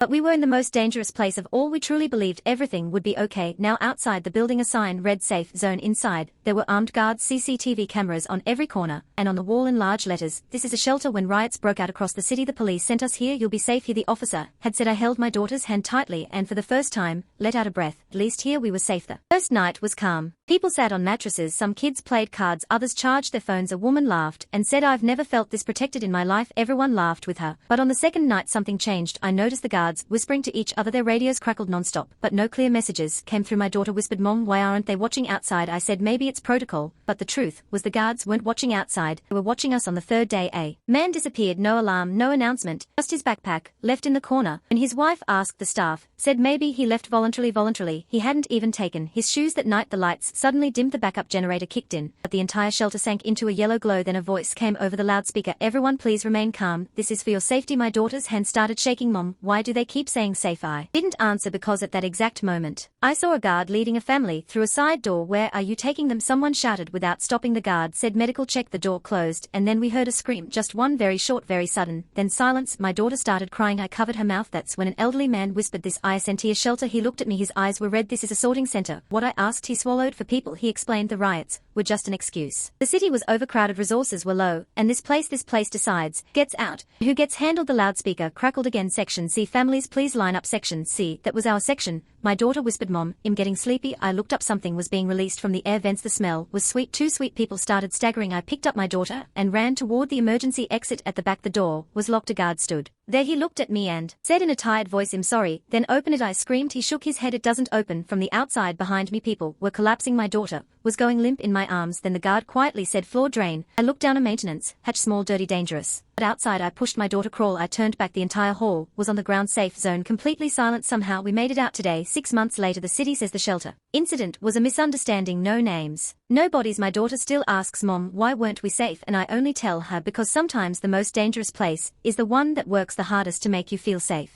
But we were in the most dangerous place of all. We truly believed everything would be okay. Now outside the building a sign read safe zone. Inside, there were armed guards, CCTV cameras on every corner, and on the wall in large letters, "This is a shelter when riots broke out across the city. The police sent us here. You'll be safe here." The officer had said. I held my daughter's hand tightly and for the first time, let out a breath. At least here we were safe. The first night was calm. People sat on mattresses, some kids played cards, others charged their phones. A woman laughed and said, "I've never felt this protected in my life." Everyone laughed with her. But on the second night something changed. I noticed the guards whispering to each other. Their radios crackled non-stop, but no clear messages came through. My daughter whispered, "Mom, why aren't they watching outside?" I said maybe it's protocol, but the truth was the guards weren't watching outside, they were watching us. On the third day a man disappeared, no alarm, no announcement, just his backpack, left in the corner. And his wife asked the staff, said maybe he left voluntarily. He hadn't even taken his shoes. That night the lights suddenly dimmed, the backup generator kicked in, but the entire shelter sank into a yellow glow. Then a voice came over the loudspeaker, "Everyone please remain calm, this is for your safety." My daughter's hand started shaking. "Mom, why do they keep saying safe?" I didn't answer because at that exact moment, I saw a guard leading a family through a side door. "Where are you taking them?" someone shouted without stopping. The guard said medical check. The door closed and then we heard a scream, just one, very short, very sudden, then silence. My daughter started crying. I covered her mouth. That's when an elderly man whispered, "This isn't a shelter." He looked at me, his eyes were red. "This is a sorting center." What I asked, he swallowed. "For people," he explained, "the riots were just an excuse. The city was overcrowded, resources were low, and this place decides, gets out, who gets handled." The loudspeaker crackled again. "Section C, families please line up." Section C, that was our section. My daughter whispered, "Mom, I'm getting sleepy." I looked up, something was being released from the air vents. The smell was sweet, too sweet. People started staggering. I picked up my daughter and ran toward the emergency exit. At the back the door was locked. A guard stood there. He looked at me and said in a tired voice, "I'm sorry." Then "Open it." I screamed. He shook his head. "It doesn't open." From the outside behind me people were collapsing. My daughter was going limp in my arms. Then the guard quietly said, "Floor drain." I looked down. A maintenance hatch, small, dirty, dangerous. But outside I pushed my daughter. "Crawl." I turned back. The entire hall was on the ground, safe zone, completely silent. Somehow we made it out today. 6 months later the city says the shelter incident was a misunderstanding. No names, no bodies. My daughter still asks, "Mom, why weren't we safe?" And I only tell her because sometimes the most dangerous place is the one that works the hardest to make you feel safe.